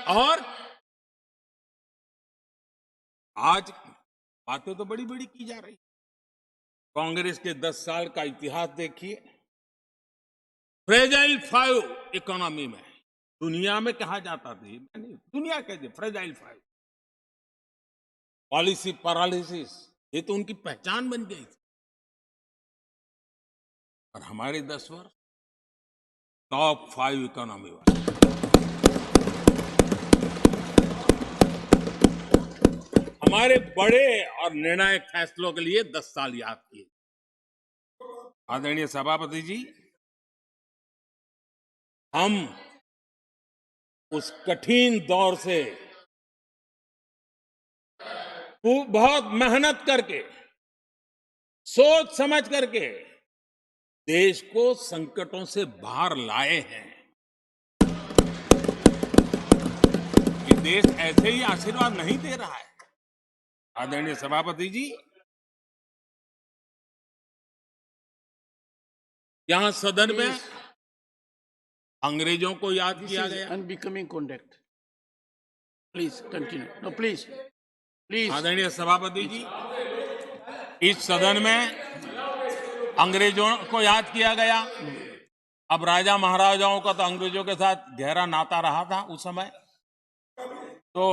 और आज बातें तो बड़ी बड़ी की जा रही। कांग्रेस के 10 साल का इतिहास देखिए। फ्रेजाइल 5 इकोनॉमी में दुनिया में कहा जाता था, नहीं दुनिया कहती फ्रेजाइल 5, पॉलिसी पैरालिसिस, ये तो उनकी पहचान बन गई थी। और हमारे 10 वर्ष टॉप 5 इकोनॉमी वाले। हमारे बड़े और निर्णायक फैसलों के लिए 10 साल याद किए। आदरणीय सभापति जी, हम उस कठिन दौर से बहुत मेहनत करके, सोच समझ करके देश को संकटों से बाहर लाए हैं। ये देश ऐसे ही आशीर्वाद नहीं दे रहा है। आदरणीय सभापति जी, यहां सदन में अंग्रेजों को याद किया गया। Unbecoming conduct. Please continue. No please please. आदरणीय सभापति जी, इस सदन में अंग्रेजों को याद किया गया। अब राजा महाराजाओं का तो अंग्रेजों के साथ गहरा नाता रहा था उस समय। तो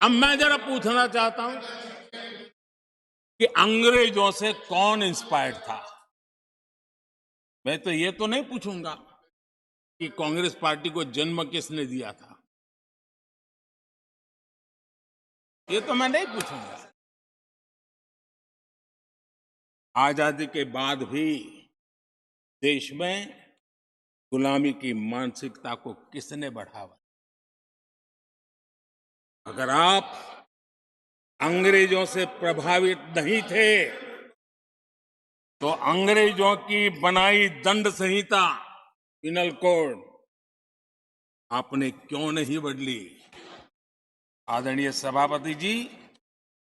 अब मैं जरा पूछना चाहता हूं कि अंग्रेजों से कौन इंस्पायर्ड था। मैं तो ये तो नहीं पूछूंगा कि कांग्रेस पार्टी को जन्म किसने दिया था, ये तो मैं नहीं पूछूंगा। आजादी के बाद भी देश में गुलामी की मानसिकता को किसने बढ़ावा? अगर आप अंग्रेजों से प्रभावित नहीं थे तो अंग्रेजों की बनाई दंड संहिता, पिनल कोड, आपने क्यों नहीं बदली? आदरणीय सभापति जी,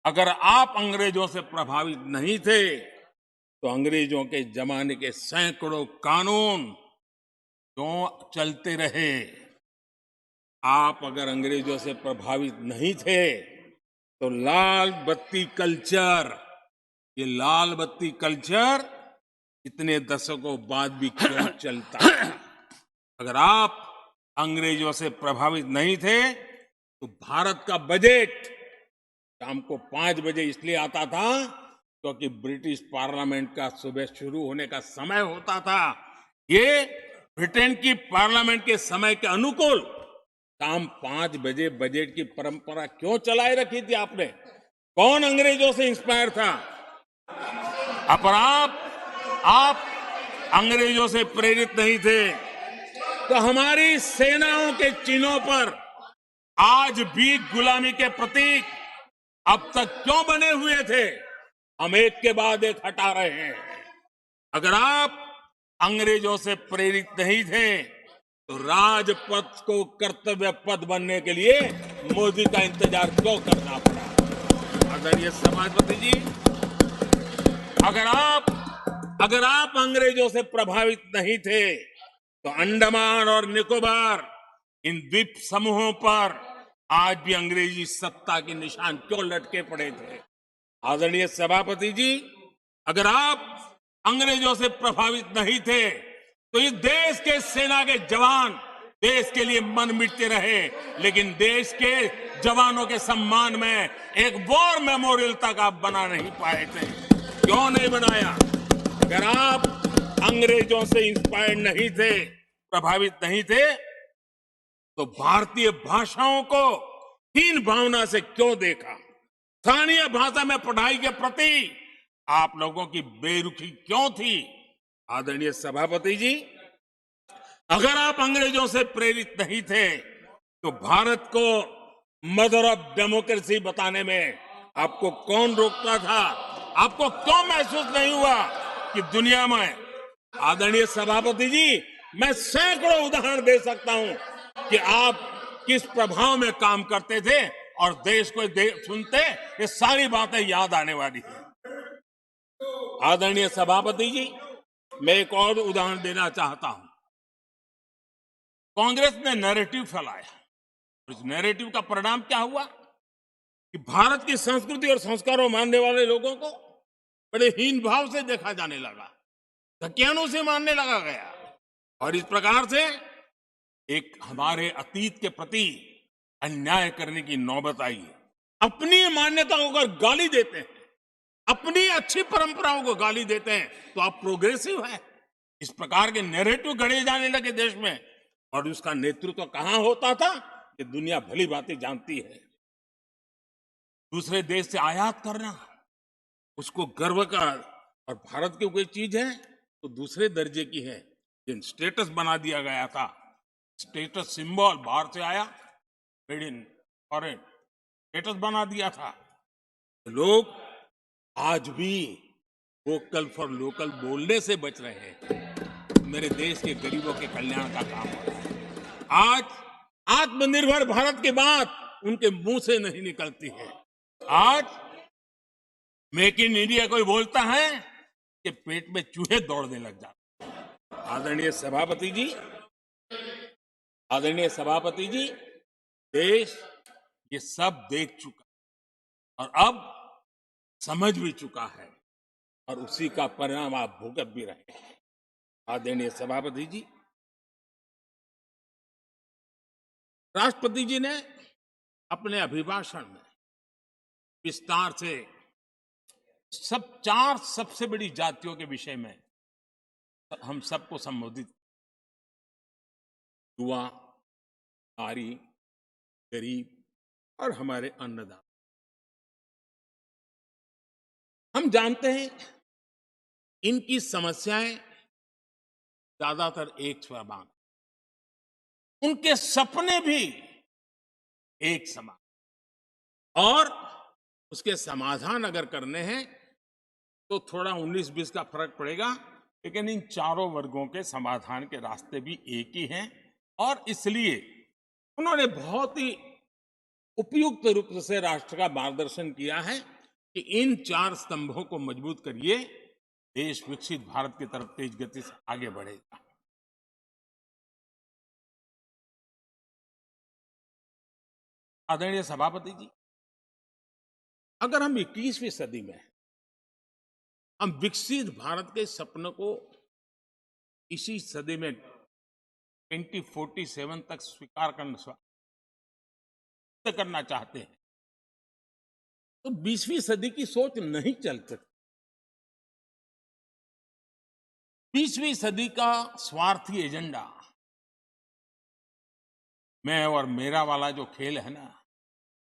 अगर आप अंग्रेजों से प्रभावित नहीं थे तो अंग्रेजों के जमाने के सैकड़ों कानून क्यों चलते रहे? आप अगर अंग्रेजों से प्रभावित नहीं थे तो लाल बत्ती कल्चर, ये लाल बत्ती कल्चर इतने दशकों बाद भी क्यों चलता है? अगर आप अंग्रेजों से प्रभावित नहीं थे तो भारत का बजट शाम को 5 बजे इसलिए आता था क्योंकि ब्रिटिश पार्लियामेंट का सुबह शुरू होने का समय होता था। ये ब्रिटेन की पार्लियामेंट के समय के अनुकूल शाम 5 बजे बजट की परंपरा क्यों चलाए रखी थी आपने? कौन अंग्रेजों से इंस्पायर था? पर आप अंग्रेजों से प्रेरित नहीं थे तो हमारी सेनाओं के चिन्हों पर आज भी गुलामी के प्रतीक अब तक क्यों बने हुए थे? हम एक के बाद एक हटा रहे हैं। अगर आप अंग्रेजों से प्रेरित नहीं थे तो राजपथ को कर्तव्य पथ बनने के लिए मोदी का इंतजार क्यों करना पड़ा? आदरणीय सभापति जी, अगर आप अंग्रेजों से प्रभावित नहीं थे तो अंडमान और निकोबार, इन द्वीप समूहों पर आज भी अंग्रेजी सत्ता के निशान क्यों लटके पड़े थे? आदरणीय सभापति जी, अगर आप अंग्रेजों से प्रभावित नहीं थे तो इस देश के सेना के जवान देश के लिए मन मिटते रहे, लेकिन देश के जवानों के सम्मान में एक वॉर मेमोरियल तक आप बना नहीं पाए थे। क्यों नहीं बनाया? अगर आप अंग्रेजों से इंस्पायर्ड नहीं थे, प्रभावित नहीं थे, तो भारतीय भाषाओं को हीन भावना से क्यों देखा? स्थानीय भाषा में पढ़ाई के प्रति आप लोगों की बेरुखी क्यों थी? आदरणीय सभापति जी, अगर आप अंग्रेजों से प्रेरित नहीं थे तो भारत को मदर ऑफ डेमोक्रेसी बताने में आपको कौन रोकता था? आपको क्यों महसूस नहीं हुआ कि दुनिया में? आदरणीय सभापति जी, मैं सैकड़ों उदाहरण दे सकता हूं कि आप किस प्रभाव में काम करते थे और देश को सुनते ये सारी बातें याद आने वाली है। आदरणीय सभापति जी, मैं एक और उदाहरण देना चाहता हूं। कांग्रेस ने नैरेटिव फैलाया। और इस नैरेटिव का परिणाम क्या हुआ कि भारत की संस्कृति और संस्कारों मानने वाले लोगों को बड़े हीन भाव से देखा जाने लगा, धकियानों से मानने लगा गया। और इस प्रकार से एक हमारे अतीत के प्रति अन्याय करने की नौबत आई। अपनी मान्यताओं को गाली देते हैं, अपनी अच्छी परंपराओं को गाली देते हैं, तो आप प्रोग्रेसिव है। इस प्रकार के नैरेटिव गढ़े जाने लगे देश में। और उसका नेतृत्व कहां होता था ये दुनिया भली भांति जानती है। दूसरे देश से आयात करना, उसको गर्व का, और भारत की कोई चीज है तो दूसरे दर्जे की है, जिन स्टेटस बना दिया गया था, स्टेटस सिंबल बाहर से आया, मेड इन फॉरेन स्टेटस बना दिया था। लोग आज भी वोकल फॉर लोकल बोलने से बच रहे हैं। मेरे देश के गरीबों के कल्याण का काम हो रहा है। आज आत्मनिर्भर भारत की बात उनके मुंह से नहीं निकलती है। आज मेक इन इंडिया कोई बोलता है कि पेट में चूहे दौड़ने लग जाते हैं। आदरणीय सभापति जी, देश ये सब देख चुका और अब समझ भी चुका है, और उसी का परिणाम आप भुगत भी रहे हैं। आदरणीय सभापति जी, राष्ट्रपति जी ने अपने अभिभाषण में विस्तार से चार सबसे बड़ी जातियों के विषय में हम सबको संबोधित, युवा, नारी, गरीब और हमारे अन्नदाता। हम जानते हैं इनकी समस्याएं ज्यादातर एक समान, उनके सपने भी एक समान, और उसके समाधान अगर करने हैं तो थोड़ा 19-20 का फर्क पड़ेगा, लेकिन इन चारों वर्गों के समाधान के रास्ते भी एक ही हैं। और इसलिए उन्होंने बहुत ही उपयुक्त रूप से राष्ट्र का मार्गदर्शन किया है कि इन चार स्तंभों को मजबूत करिए, देश विकसित भारत की तरफ तेज गति से आगे बढ़ेगा। आदरणीय सभापति जी, अगर हम 21वीं सदी में हम विकसित भारत के सपने को इसी सदी में 2047 तक स्वीकार करना चाहते हैं तो 20वीं सदी की सोच नहीं चल सकती। 20वीं सदी का स्वार्थी एजेंडा, मैं और मेरा वाला जो खेल है ना,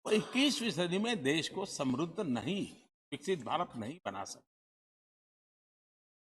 वो 21वीं सदी में देश को समृद्ध नहीं, विकसित भारत नहीं बना सकता।